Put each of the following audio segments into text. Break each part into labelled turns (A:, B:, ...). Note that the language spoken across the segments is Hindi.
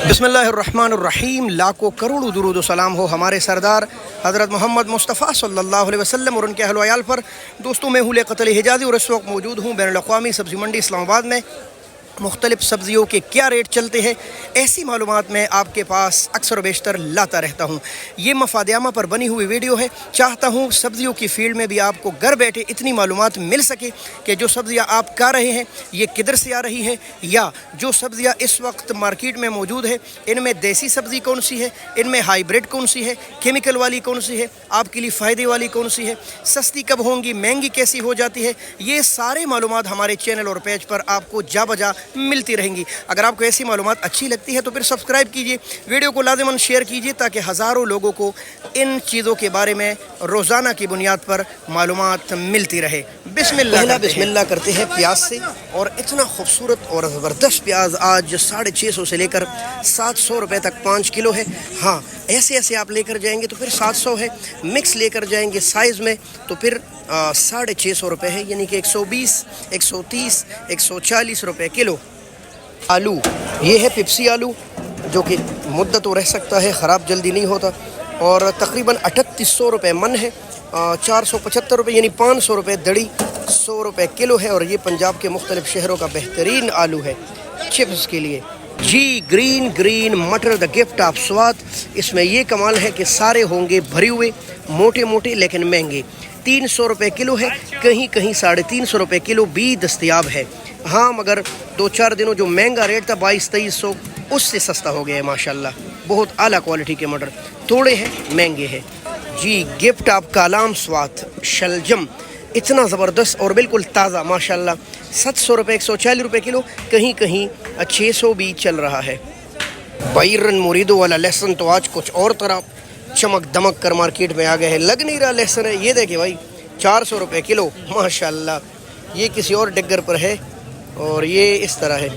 A: बिस्मिल्लाहिर्रहमानिर्रहीम। लाखों करोड़ों दुरूद सलाम हो हमारे सरदार हज़रत मोहम्मद मुस्तफ़ा सल्लल्लाहु अलैहि वसल्लम और उनके अहल व अयाल पर। दोस्तों, मैं हूँ लियाक़त अली हिजाज़ी और इस वक्त मौजूद हूँ बैनुल अक़वामी सब्ज़ी मंडी इस्लामाबाद में। मुख्तलिफ़ सब्ज़ियों के क्या रेट चलते हैं, ऐसी मालूमात मैं आपके पास अक्सर बेशतर लाता रहता हूँ। ये मफादियामा पर बनी हुई वीडियो है। चाहता हूँ सब्ज़ियों की फ़ील्ड में भी आपको घर बैठे इतनी मालूमात मिल सके कि जो सब्ज़ियाँ आप खा रहे हैं ये किधर से आ रही है, या जो सब्ज़ियाँ इस वक्त मार्केट में मौजूद है इनमें देसी सब्ज़ी कौन सी है, इनमें हाइब्रिड कौन सी है, केमिकल वाली कौन सी है, आपके लिए फ़ायदे वाली कौन सी है, सस्ती कब होंगी, महंगी कैसी हो जाती है। ये सारे मालूमात हमारे चैनल और पेज पर आपको जा बजा मिलती रहेंगी। अगर आपको ऐसी मालूमात अच्छी लगती है तो फिर सब्सक्राइब कीजिए, वीडियो को लाज़िमन शेयर कीजिए ताकि हज़ारों लोगों को इन चीज़ों के बारे में रोज़ाना की बुनियाद पर मालूमात मिलती रहे। बिस्मिल्लाह करते हैं प्याज से। और इतना खूबसूरत और ज़बरदस्त प्याज आज 650 से लेकर 700 रुपये तक 5 किलो है। हाँ, ऐसे आप लेकर जाएंगे तो फिर 700 है, मिक्स लेकर जाएंगे साइज़ में तो फिर 650 रुपये है, यानी कि 120, 130, 140 रुपये किलो। आलू, ये है पिप्सी आलू जो कि मुद्दत तो रह सकता है, ख़राब जल्दी नहीं होता, और तकरीबन 3800 रुपये मन है। 475 रुपये यानी 500 रुपये दड़ी, 100 रुपये किलो है। और ये पंजाब के मुख्तलिफ शहरों का बेहतरीन आलू है चिप्स के लिए। जी, ग्रीन मटर द गिफ्ट ऑफ स्वाद। इसमें ये कमाल है कि सारे होंगे भरे हुए, मोटे मोटे लेकिन महंगे। 300 रुपये किलो है, कहीं 350 रुपये किलो भी दस्तयाब है। हाँ, मगर 2-4 दिनों जो महंगा रेट था 2200-2300, उससे सस्ता हो गया है माशाल्लाह। बहुत आला क्वालिटी के मटर, थोड़े हैं महंगे हैं। जी, गिफ्ट ऑफ कालाम स्वाद शलजम, इतना ज़बरदस्त और बिल्कुल ताज़ा माशाल्लाह। 700 रुपये 140 रुपये किलो, कहीं 600 भी चल रहा है। बैरन मुरीदो वाला लहसुन तो आज कुछ और तरह चमक दमक कर मार्केट में आ गए हैं, लग नहीं रहा लहसुन है। ये देखिए भाई, 400 रुपये किलो माशाल्लाह। ये किसी और डिगर पर है और ये इस तरह है।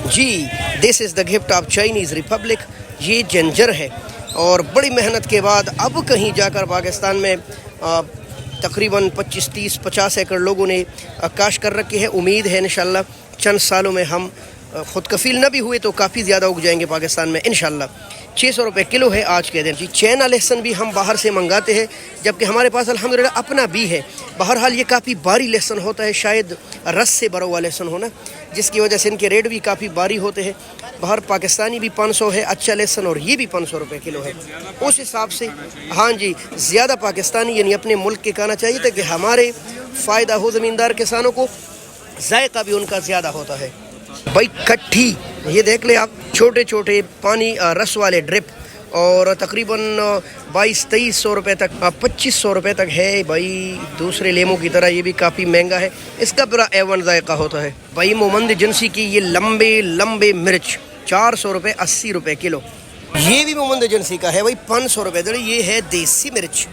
A: जी, this is the gift of Chinese republic. ये जिंजर है और बड़ी मेहनत के बाद अब कहीं जाकर पाकिस्तान में तकरीबन 25, 30, 50 एकड़ लोगों ने काश कर रखी है। उम्मीद है इंशाल्लाह चंद सालों में हम ख़ुद कफ़ील न भी हुए तो काफ़ी ज़्यादा उग जाएंगे पाकिस्तान में इंशाल्लाह। 600 रुपये किलो है आज के दिन। जी, चाइना लहसुन भी हम बाहर से मंगाते हैं, जबकि हमारे पास अल्हम्दुलिल्लाह अपना भी है। बहरहाल ये काफ़ी भारी लहसुन होता है, शायद रस से भरा हुआ लहसुन होना, जिसकी वजह से इनके रेट भी काफ़ी भारी होते हैं। बाहर पाकिस्तानी भी 500 है अच्छा लहसुन, और ये भी 500 रुपये किलो है। उस हिसाब से हाँ जी, ज़्यादा पाकिस्तानी यानी अपने मुल्क के खाना चाहिए ताकि हमारे फ़ायदा हो, ज़मींदार किसानों को जायका भी उनका ज़्यादा होता है। भाई कट्ठी, ये देख ले आप, छोटे छोटे पानी रस वाले ड्रिप, और तकरीबन 2200-2300 रुपये तक, 2500 रुपये तक है भाई। दूसरे लेमों की तरह ये भी काफ़ी महंगा है, इसका पूरा एवन जायका होता है। भाई मोमंद एजेंसी की ये लंबे मिर्च 400 रुपये 80 रुपये किलो। ये भी मोमंद एजेंसी का है भाई, 500 रुपये दर। ये है देसी मिर्च।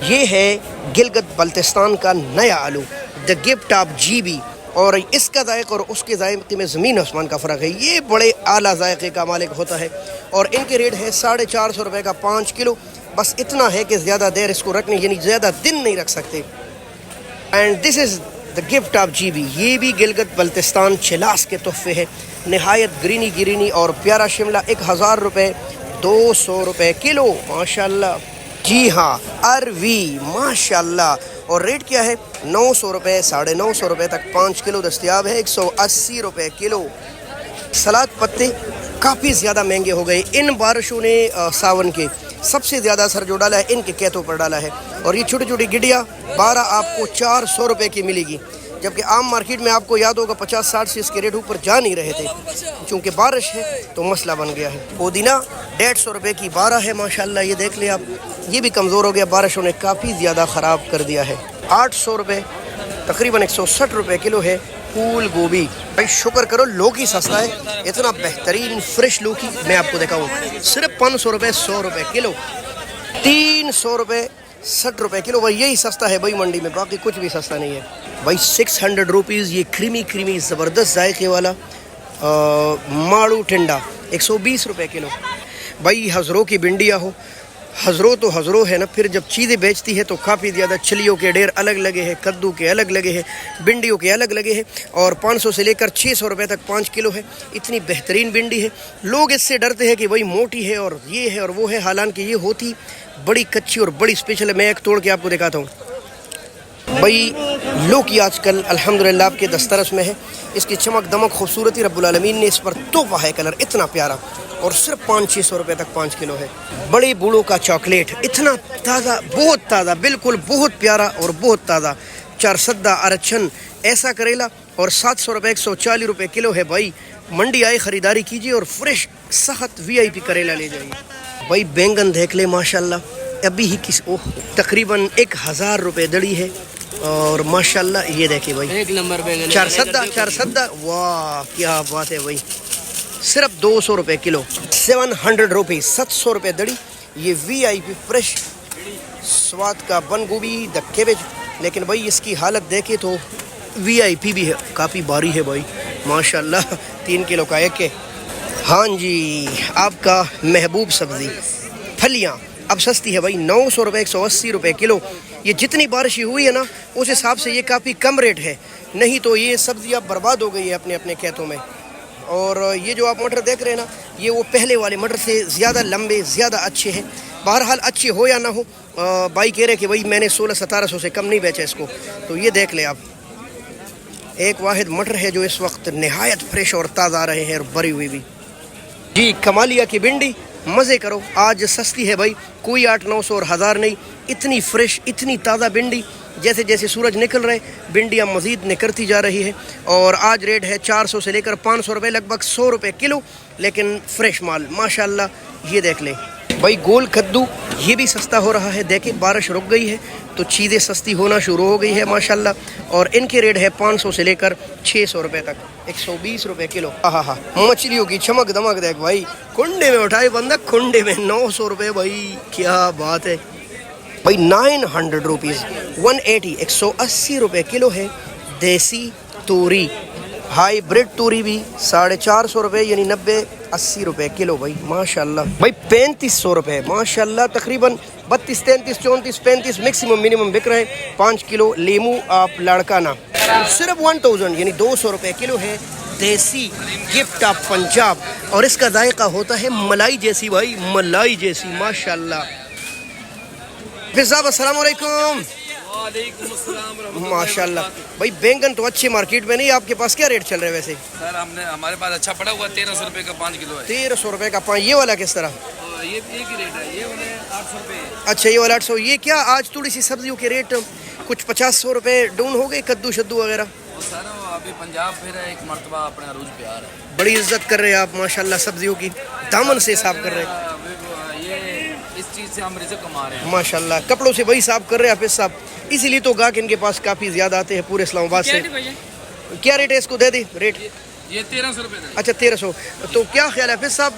A: ये है गिलगित बल्तिस्तान का नया आलू द गिफ्ट ऑफ GB, और इसका जायका और उसके जायके में ज़मीन आसमान का फ़र्क है। ये बड़े आला जायके का मालिक होता है और इनके रेट है 450 रुपये का 5 किलो। बस इतना है कि ज़्यादा देर इसको रखने यानी ज़्यादा दिन नहीं रख सकते। And this is the gift of GB। ये भी गिलगित बल्तिस्तान छिलास के तोहफे है। नहायत ग्रीनी और प्यारा शिमला 1000 रुपये 200 रुपये किलो माशाल्लाह। जी हाँ, अरवी माशाल्लाह। और रेट क्या है? 900 रुपये 950 रुपये तक 5 किलो दस्तयाब है, 180 रुपये किलो। सलाद पत्ते काफ़ी ज़्यादा महंगे हो गए इन बारिशों ने। सावन के सबसे ज़्यादा असर जो डाला है इनके कैतों पर डाला है। और ये छोटी छोटी गिडिया 12 आपको 400 रुपये की मिलेगी, जबकि आम मार्केट में आपको याद होगा 50-60 से इसके रेट ऊपर जा नहीं रहे थे। चूँकि बारिश है तो मसला बन गया है। पुदीना 150 रुपये की 12 है माशाल्लाह। ये देख ले आप, ये भी कमज़ोर हो गया, बारिशों ने काफ़ी ज़्यादा ख़राब कर दिया है। 800 रुपये तकरीबन 160 रुपये किलो है फूल गोभी। भाई शुक्र करो लौकी सस्ता है, इतना बेहतरीन फ्रेश लौकी मैं आपको दिखाऊँ, सिर्फ 500 रुपये 100 रुपये किलो। 300 रुपये 60 रुपये किलो। भाई यही सस्ता है भाई मंडी में, बाकी कुछ भी सस्ता नहीं है भाई। 600 रुपीज़ ये क्रीमी ज़बरदस्त जायके वाला माड़ू टिंडा 120 रुपये किलो। भाई हज़रों की भिंडिया हो हज़रों तो हज़रों है ना, फिर जब चीज़ें बेचती है तो काफ़ी ज़्यादा छलियों के ढेर अलग लगे हैं, कद्दू के अलग लगे हैं, भिंडियों के अलग लगे हैं। और 500 से लेकर 600 रुपये तक 5 किलो है। इतनी बेहतरीन भिंडी है। लोग इससे डरते हैं कि वही मोटी है और ये है और वो है, हालांकि ये होती बड़ी कच्ची और बड़ी स्पेशल है। मैं एक तोड़ के आपको दिखाता हूँ भाई। लौकी आजकल अल्हम्दुलिल्लाह आपके दस्तरस में है। इसकी चमक दमक खूबसूरती रब्बुल आलमीन ने इस पर तोहफा है, कलर इतना प्यारा, और सिर्फ 500-600 रुपये तक 5 किलो है। बड़े बूढ़ों का चॉकलेट, इतना ताज़ा, बहुत ताज़ा, बिल्कुल बहुत प्यारा और बहुत ताज़ा। चारसद्दा, अरछन, ऐसा करेला और 700 रुपये 140 रुपये किलो है भाई। मंडी आए, ख़रीदारी कीजिए और फ्रेश सख्त VIP करेला ले जाइए भाई। बैंगन देख ले माशाल्लाह, अभी ही तकरीबन 1000 रुपये दड़ी है। और माशाल्लाह ये देखिए भाई,
B: एक नंबर बैंगन,
A: चारसद्दा, वाह क्या बात है भाई। सिर्फ 200 रुपये किलो, 700 रुपीज़, 700 रुपये दड़ी। ये VIP फ्रेश स्वाद का बंद गोभी, द कैबेज। लेकिन भाई इसकी हालत देखे तो VIP भी है, काफ़ी भारी है भाई माशाल्लाह। 3 किलो का एक है। हाँ जी, आपका महबूब सब्ज़ी फलियाँ अब सस्ती है भाई, 900 रुपये 180 रुपये किलो। ये जितनी बारिश हुई है ना, उस हिसाब से ये काफ़ी कम रेट है, नहीं तो ये सब्ज़ी अब बर्बाद हो गई है अपने अपने खेतों में। और ये जो आप मटर देख रहे हैं ना, ये वो पहले वाले मटर से ज़्यादा लंबे, ज़्यादा अच्छे हैं। बहरहाल अच्छे हो या ना हो, भाई कह रहे कि भाई मैंने 1600-1700 से कम नहीं बेचा इसको। तो ये देख ले आप, एक वाहिद मटर है जो इस वक्त नहायत फ्रेश और ताज़ा आ रहे हैं और भरी हुई भी। जी, कमालिया की भिंडी, मज़े करो, आज सस्ती है भाई, कोई 800-900 और 1000 नहीं। इतनी फ्रेश, इतनी ताज़ा भिंडी, जैसे जैसे सूरज निकल रहे भिंडियाँ मज़ीद निकलती जा रही है। और आज रेट है 400 से लेकर 500 रुपये, लगभग 100 रुपये किलो, लेकिन फ्रेश माल माशाल्लाह। ये देख ले भाई, गोल कद्दू ये भी सस्ता हो रहा है। देखें, बारिश रुक गई है तो चीज़ें सस्ती होना शुरू हो गई है माशाल्लाह। और इनके रेट है 500 से लेकर 600 रुपये तक, 120 रुपये किलो। हाँ, मछलियों की चमक दमक देख भाई, कुंडे में उठाए बंदा, कुंडे में 900 रुपये भाई, क्या बात है भाई। 900 रुपीज़, 180, 180 रुपये किलो है। देसी तूरी, हाईब्रिड तूरी भी 450 रुपये, यानी 90-80 रुपये किलो भाई माशाल्लाह। भाई 3500 रुपये माशाल्लाह, तकरीबन 32, 33, 34, 35 मैक्सिमम मिनिमम बिक रहे हैं। 5 किलो लीमू आप लाड़काना सिर्फ 1000, यानी 200 रुपये किलो है। देसी गिफ्ट ऑफ पंजाब, और इसका जायका होता है मलाई जैसी भाई, मलाई जैसी माशाल्लाह। फिर साहब अस्सलाम वालेकुम। माशाल्लाह भाई, बैंगन तो अच्छे मार्केट में नहीं, आपके पास क्या रेट चल रहे हैं वैसे?
B: सर हमारे पास अच्छा पड़ा हुआ 1300 रुपये का 5 किलो है।
A: 1300 रुपये का 5, ये वाला किस तरह?
B: ये एक ही रेट है, ये वाले 800 रुपये।
A: अच्छा, ये वाला 800। ये क्या आज थोड़ी सी सब्जियों के रेट कुछ 50-100 रुपये डाउन हो गए, कद्दू शद्दू वगैरह?
B: सर अभी पंजाब फिर एक मरतबा अपने अरूज पे आ रहा है।
A: बड़ी इज्जत कर रहे हैं आप माशाल्लाह, सब्जियों की दामन से साफ कर रहे हैं।
B: ये इस चीज़ से हम रिज़्क कमा रहे हैं
A: माशाल्लाह, कपड़ों से वही साफ कर रहे हैं हाफिज साहब, इसीलिए तो गाहक इनके पास काफ़ी ज़्यादा आते हैं पूरे इस्लामाबाद से। क्या रेट है इसको? दे दी रेट।
B: ये 1300 रुपये।
A: अच्छा 1300। तो क्या ख्याल है हाफिज साहब,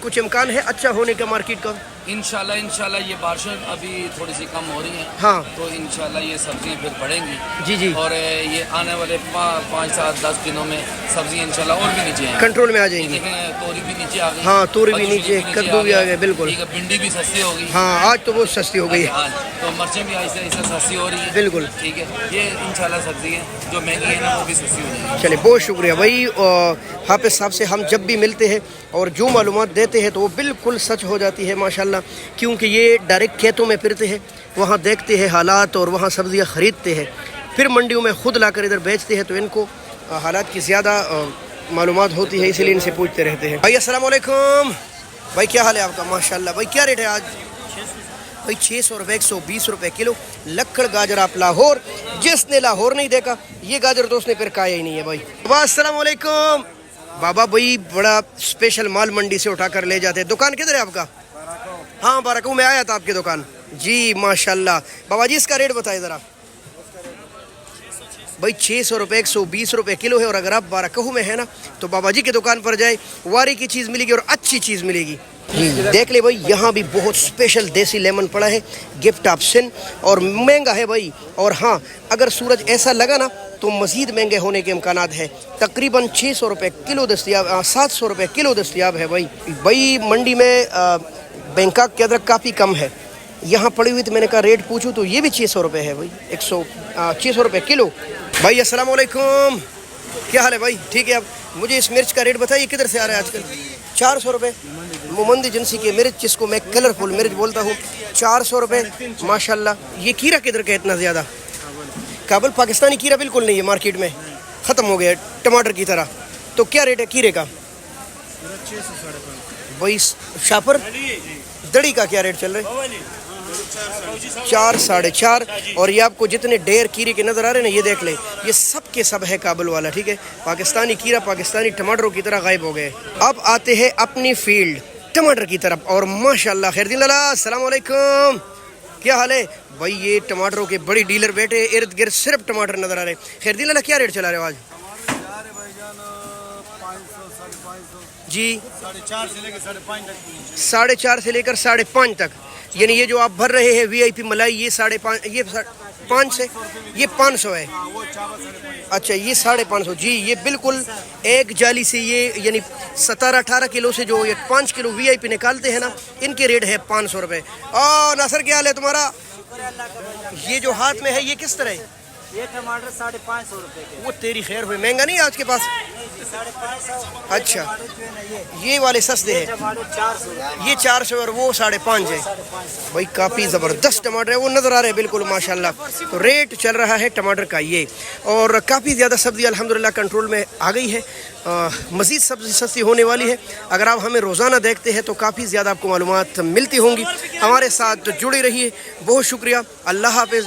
A: कुछ इम्कान है अच्छा होने का मार्केट का?
B: इंशाल्लाह ये बारिशें अभी थोड़ी सी कम हो रही हैं,
A: हाँ,
B: तो इंशाल्लाह ये सब्जियां फिर बढ़ेंगी।
A: जी जी,
B: और ये आने वाले 5, 7, 10 दिनों में सब्जियां इंशाल्लाह और भी नीचे आएंगी,
A: कंट्रोल में आ जाएंगी।
B: तोरी भी नीचे आ गई।
A: हाँ, तोरी भी नीचे, कद्दू भी आ गए, बिल्कुल।
B: भिंडी भी सस्ती हो गई।
A: हाँ, आज तो बहुत सस्ती हो गई है।
B: हाँ, तो मिर्चें भी ऐसे ऐसे सस्ती हो रही है,
A: बिल्कुल।
B: ठीक है, ये इंशाल्लाह सब्जी है जो महंगी है ना, वो भी सस्ती हो जाएगी।
A: चलिए, बहुत शुक्रिया भाई। हाफिज साहब से हम जब भी मिलते हैं और जो मालूमात देते हैं तो वो बिल्कुल सच हो जाती है माशाल्लाह, क्योंकि ये डायरेक्ट खेतों में फिरते हैं, वहाँ देखते हैं हालात और वहाँ सब्जियाँ ख़रीदते हैं, फिर मंडियों में ख़ुद लाकर इधर बेचते हैं, तो इनको हालात की ज़्यादा मालूमात होती है, इसीलिए इनसे पूछते रहते हैं। भाई अस्सलाम वालेकुम। भाई क्या हाल है आपका? माशाल्लाह। भाई क्या रेट है आज? भाई 600 रुपये, 120 रुपये किलो। लक्कड़ गाजर आप लाहौर, जिसने लाहौर नहीं देखा ये गाजर तो उसने फिर खाया ही नहीं है भाई। अस्सलाम वालेकुम बाबा। भाई बड़ा स्पेशल माल मंडी से उठा कर ले जाते हैं। दुकान किधर है आपका? हाँ, बाराकू में आया था आपकी दुकान जी माशाल्लाह। बाबा जी इसका रेट बताए ज़रा। भाई 600 रुपये, 120 रुपये किलो है। और अगर आप बाराकहू में है ना, तो बाबा जी की दुकान पर जाए, वारी की चीज़ मिलेगी और अच्छी चीज़ मिलेगी। देख ले भाई, यहाँ भी बहुत स्पेशल देसी लेमन पड़ा है, गिफ्ट ऑप्शन, और महंगा है भाई। और हाँ, अगर सूरज ऐसा लगा ना तो मज़ीद महंगे होने के इम्कानात है। तकरीबन 600 रुपये किलो दस्तियाब, 700 रुपये किलो दस्तियाब है भाई। मंडी में बैंकॉक के अदरक काफ़ी कम है। यहाँ पड़ी हुई तो मैंने कहा रेट पूछूं तो ये भी 600 रुपये है भाई, 600 रुपये किलो। भाई अस्सलाम वालेकुम, क्या हाल है भाई? ठीक है। अब मुझे इस मिर्च का रेट बताइए, किधर से आ रहा है आजकल? 400 रुपये। मोमंद एजेंसी के मिर्च, जिसको मैं कलरफुल मिर्च बोलता हूँ, 400 रुपये माशाल्लाह। ये खीरा किधर का इतना ज़्यादा? काबुल। पाकिस्तानी खीरा बिल्कुल नहीं है मार्केट में, ख़त्म हो गया है टमाटर की तरह। तो क्या रेट है खीरे का? 22। शापर दड़ी का क्या रेट चल रहा है? 4 साढ़े 4। और ये आपको जितने ढेर खीरे के नज़र आ रहे हैं ना, ये देख ले, ये सब के सब है काबुल वाला, ठीक है। पाकिस्तानी खीरा पाकिस्तानी टमाटरों की तरह गायब हो गए। अब आते हैं अपनी फील्ड टमाटर की तरफ, और माशाल्लाह खैरदीन लाला, अस्सलाम वालेकुम, क्या हाल है भाई? ये टमाटरों के बड़ी डीलर बैठे, इर्द गिर्द सिर्फ टमाटर नज़र आ रहे हैं। खैरदीन लाला, क्या रेट चला रहे हो आज? जी
C: 4.5 से लेकर 5.5 तक।
A: 4.5 से लेकर 5.5 तक। यानी ये जो आप भर रहे हैं VIP मलाई, ये 5.5, ये 5 से, ये 500 है। अच्छा, ये 550 जी। ये बिल्कुल एक जाली से ये यानी 17-18 किलो से जो ये 5 किलो VIP निकालते हैं ना, इनके रेट है 500 रुपये। और नासर, क्या हाल है तुम्हारा? ये जो हाथ में है ये किस तरह है?
C: ये टमाटर 550 रुपए के।
A: वो तेरी खैर हुई, महंगा नहीं है आज के पास?
C: 550।
A: अच्छा, ये वाले सस्ते हैं।
C: टमाटर 400।
A: ये 400 और वो 550 है। भाई काफ़ी ज़बरदस्त टमाटर है, वो नज़र आ रहे हैं बिल्कुल माशाल्लाह। तो रेट चल रहा है टमाटर का ये, और काफ़ी ज़्यादा सब्ज़ी अल्हम्दुलिल्लाह कंट्रोल में आ गई है। मज़ीद सब्ज़ी सस्ती होने वाली है। अगर आप हमें रोज़ाना देखते हैं तो काफ़ी ज़्यादा आपको मालूमात मिलती होंगी। हमारे साथ जुड़े रहिए, बहुत शुक्रिया। अल्लाह हाफ़िज़।